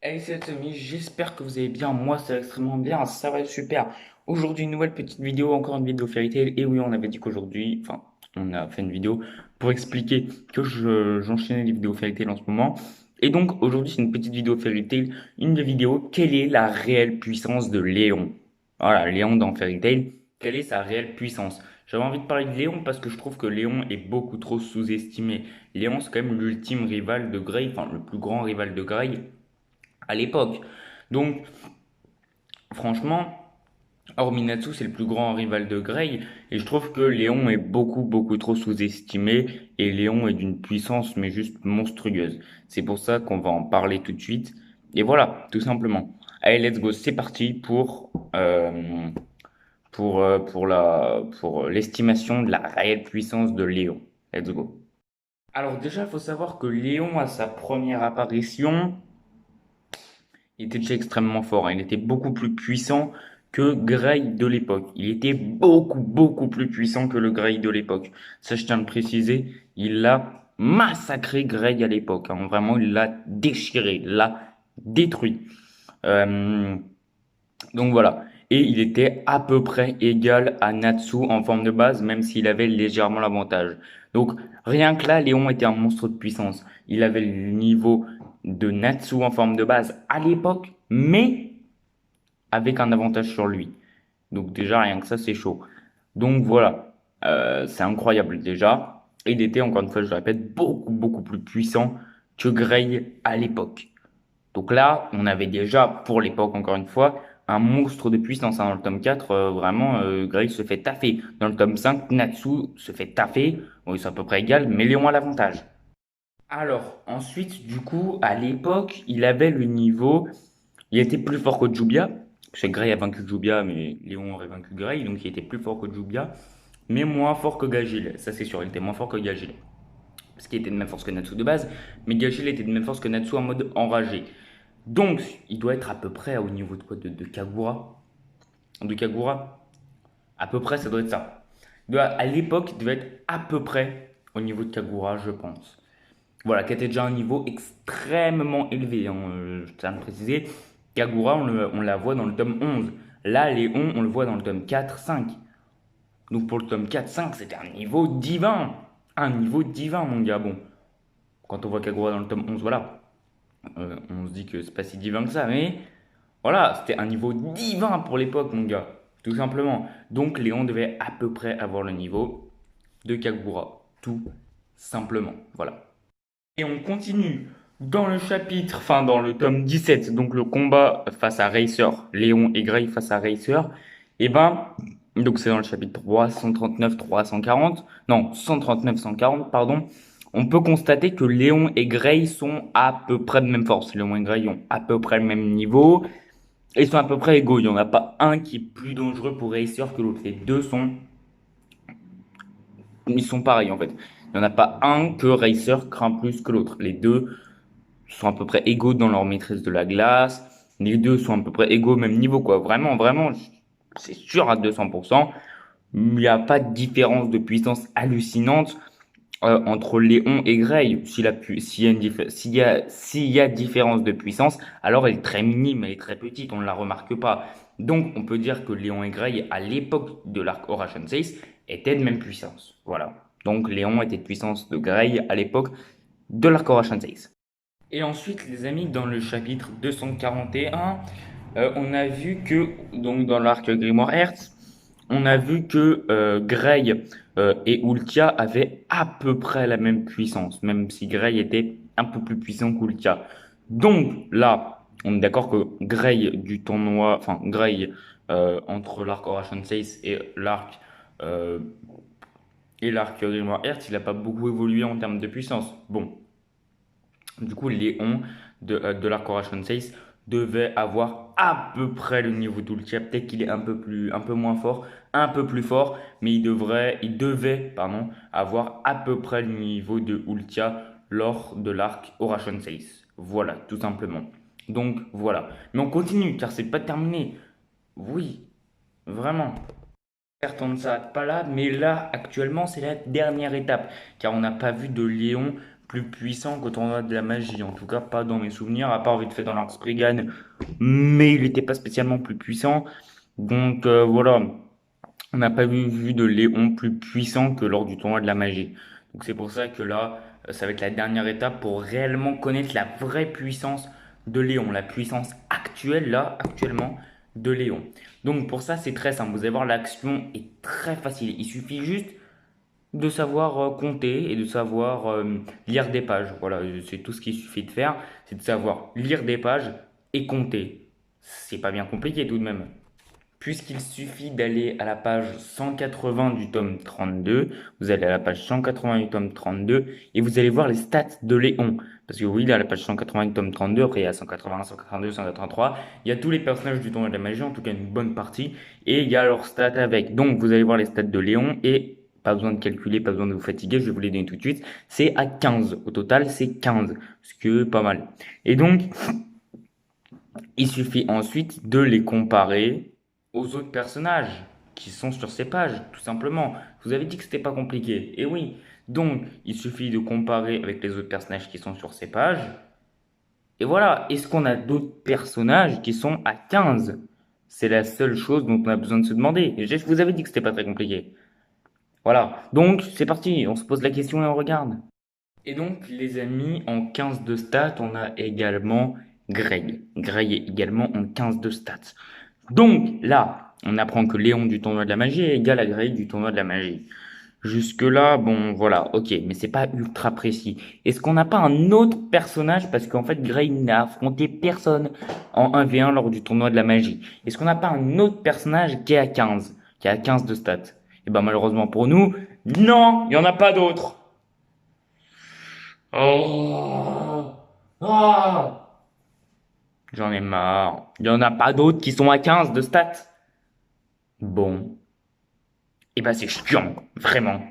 Hey, c'est amis, j'espère que vous allez bien. Moi, c'est extrêmement bien, ça va super. Aujourd'hui, une nouvelle petite vidéo, encore une vidéo Fairy Tail. Et oui, on avait dit qu'aujourd'hui, enfin, on a fait une vidéo pour expliquer que j'enchaînais les vidéos Fairy Tail en ce moment. Et donc, aujourd'hui, c'est une petite vidéo Fairy Tail, une vidéo. Quelle est la réelle puissance de Léon? Voilà, Léon dans Fairy Tail. Quelle est sa réelle puissance? J'avais envie de parler de Léon parce que je trouve que Léon est beaucoup trop sous-estimé. Léon, c'est quand même l'ultime rival de Grey, enfin, le plus grand rival de Grey à l'époque. Donc, franchement, hormis Natsu, c'est le plus grand rival de Grey, et je trouve que Léon est beaucoup trop sous-estimé, et Léon est d'une puissance mais juste monstrueuse. C'est pour ça qu'on va en parler tout de suite. Et voilà, tout simplement. Allez, let's go, c'est parti pour l'estimation de la réelle puissance de Léon. Let's go. Alors déjà, il faut savoir que Léon, à sa première apparition, il était déjà extrêmement fort, hein. Il était beaucoup plus puissant que Grey de l'époque. Il était beaucoup plus puissant que le Grey de l'époque. Ça, je tiens à le préciser. Il a massacré Grey à l'époque, hein. Vraiment, il l'a déchiré, il l'a détruit. Euh, donc voilà. Et il était à peu près égal à Natsu en forme de base, même s'il avait légèrement l'avantage. Donc rien que là, Léon était un monstre de puissance. Il avait le niveau de Natsu en forme de base à l'époque, mais avec un avantage sur lui. Donc déjà, rien que ça, c'est chaud. Donc voilà, c'est incroyable déjà. Et il était, encore une fois, je le répète, beaucoup plus puissant que Grey à l'époque. Donc là, on avait déjà, pour l'époque encore une fois, un monstre de puissance, hein. Dans le tome 4, vraiment, Grey se fait taffer. Dans le tome 5, Natsu se fait taffer. Bon, c'est à peu près égal, mais Léon a l'avantage. Alors, ensuite, du coup, à l'époque, il avait le niveau. Il était plus fort que Jubia. Parce que Grey a vaincu Jubia, mais Léon aurait vaincu Grey. Donc il était plus fort que Jubia, mais moins fort que Gagil. Ça, c'est sûr, il était moins fort que Gagil. Parce qu'il était de même force que Natsu de base. Mais Gagil était de même force que Natsu en mode enragé. Donc, il doit être à peu près au niveau de quoi de Kagura. De Kagura, à peu près, ça doit être ça. À l'époque, il devait être à peu près au niveau de Kagura, je pense. Voilà, qui était déjà un niveau extrêmement élevé, hein, je tiens à le préciser. Kagura, on la voit dans le tome 11. Là, Léon, on le voit dans le tome 4, 5. Donc pour le tome 4, 5, c'était un niveau divin. Un niveau divin, mon gars. Bon, quand on voit Kagura dans le tome 11, voilà. On se dit que c'est pas si divin que ça, mais voilà, c'était un niveau divin pour l'époque, mon gars. Tout simplement. Donc Léon devait à peu près avoir le niveau de Kagura. Tout simplement. Voilà. Et on continue dans le chapitre, enfin dans le tome 17, donc le combat face à Racer, Léon et Grey face à Racer. Et ben, donc c'est dans le chapitre 3, 139, 340, non, 139, 140, pardon. On peut constater que Léon et Grey sont à peu près de même force. Léon et Grey ont à peu près le même niveau. Et ils sont à peu près égaux. Il n'y en a pas un qui est plus dangereux pour Racer que l'autre. Les deux sont, ils sont pareils en fait. Il n'y en a pas un que Racer craint plus que l'autre. Les deux sont à peu près égaux dans leur maîtrise de la glace. Les deux sont à peu près égaux au même niveau, quoi. Vraiment, c'est sûr à 200%. Il n'y a pas de différence de puissance hallucinante entre Léon et Grey. S'il y a s'il y a différence de puissance, alors elle est très minime, elle est très petite, on ne la remarque pas. Donc, on peut dire que Léon et Grey, à l'époque de l'arc Oration 6, étaient de même puissance. Voilà. Donc, Léon était de puissance de Grey à l'époque de l'arc Oration 6. Et ensuite, les amis, dans le chapitre 241, on a vu que, donc dans l'arc Grimoire Hertz, on a vu que Grey et Ultia avaient à peu près la même puissance, même si Grey était un peu plus puissant qu'Ultia. Donc là, on est d'accord que Grey du tournoi, enfin Grey entre l'arc Oration 6 euh, et l'arc Grimoire Hertz, il n'a pas beaucoup évolué en termes de puissance. Bon, du coup, Léon de la Coration 6 devait avoir à peu près le niveau d'Ultia. Peut-être qu'il est un peu moins fort, un peu plus fort, mais il devait, pardon, avoir à peu près le niveau de Ultia lors de l'arc Oration 6. Voilà, tout simplement. Donc voilà. Mais on continue car c'est pas terminé. Oui, vraiment. Certes, on ne s'arrête pas là, mais là, actuellement, c'est la dernière étape, car on n'a pas vu de Léon plus puissant qu'au tournoi de la magie. En tout cas, pas dans mes souvenirs, à part vite fait dans l'Arc Spriggan. Mais il n'était pas spécialement plus puissant. Donc voilà, on n'a pas vu de Léon plus puissant que lors du tournoi de la magie. Donc c'est pour ça que là, ça va être la dernière étape pour réellement connaître la vraie puissance de Léon, la puissance actuelle là, actuellement de Léon. Donc pour ça, c'est très simple. Vous allez voir, l'action est très facile. Il suffit juste de savoir compter et de savoir lire des pages. Voilà, c'est tout ce qu'il suffit de faire, c'est de savoir lire des pages et compter. C'est pas bien compliqué tout de même. Puisqu'il suffit d'aller à la page 180 du tome 32, vous allez à la page 180 du tome 32 et vous allez voir les stats de Léon. Parce que oui, à la page 180 du tome 32, après il y a 181, 182, 183, il y a tous les personnages du tournoi de la magie, en tout cas une bonne partie, et il y a leurs stats avec. Donc vous allez voir les stats de Léon et pas besoin de calculer, pas besoin de vous fatiguer, je vais vous les donner tout de suite. C'est à 15. Au total, c'est 15, ce qui est pas mal. Et donc, il suffit ensuite de les comparer aux autres personnages qui sont sur ces pages, tout simplement. Je vous avais dit que c'était pas compliqué. Et oui, donc il suffit de comparer avec les autres personnages qui sont sur ces pages. Et voilà, est-ce qu'on a d'autres personnages qui sont à 15? C'est la seule chose dont on a besoin de se demander. Et je vous avais dit que c'était pas très compliqué. Voilà, donc c'est parti, on se pose la question et on regarde. Et donc, les amis, en 15 de stats, on a également Greg. Greg est également en 15 de stats. Donc, là, on apprend que Léon du tournoi de la magie est égal à Greg du tournoi de la magie. Jusque-là, bon, voilà, ok, mais c'est pas ultra précis. Est-ce qu'on n'a pas un autre personnage, parce qu'en fait, Greg n'a affronté personne en 1v1 lors du tournoi de la magie. Est-ce qu'on n'a pas un autre personnage qui est à 15 de stats? Et ben, malheureusement pour nous, non, il n'y en a pas d'autre. Oh, ah, j'en ai marre. Il n'y en a pas d'autres qui sont à 15 de stats. Bon, et ben c'est chiant, vraiment.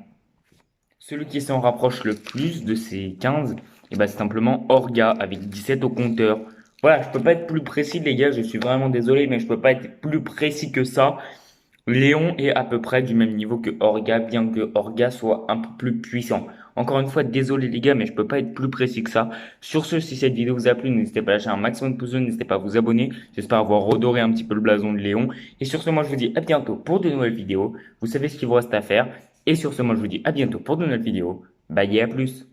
Celui qui s'en rapproche le plus de ces 15, et ben c'est simplement Orga avec 17 au compteur. Voilà, je peux pas être plus précis les gars, je suis vraiment désolé, mais je peux pas être plus précis que ça. Léon est à peu près du même niveau que Orga, bien que Orga soit un peu plus puissant. Encore une fois, désolé les gars, mais je peux pas être plus précis que ça. Sur ce, si cette vidéo vous a plu, n'hésitez pas à lâcher un maximum de pouces bleus, n'hésitez pas à vous abonner. J'espère avoir redoré un petit peu le blason de Léon. Et sur ce, moi je vous dis à bientôt pour de nouvelles vidéos. Vous savez ce qu'il vous reste à faire. Et sur ce, moi je vous dis à bientôt pour de nouvelles vidéos. Bye et à plus.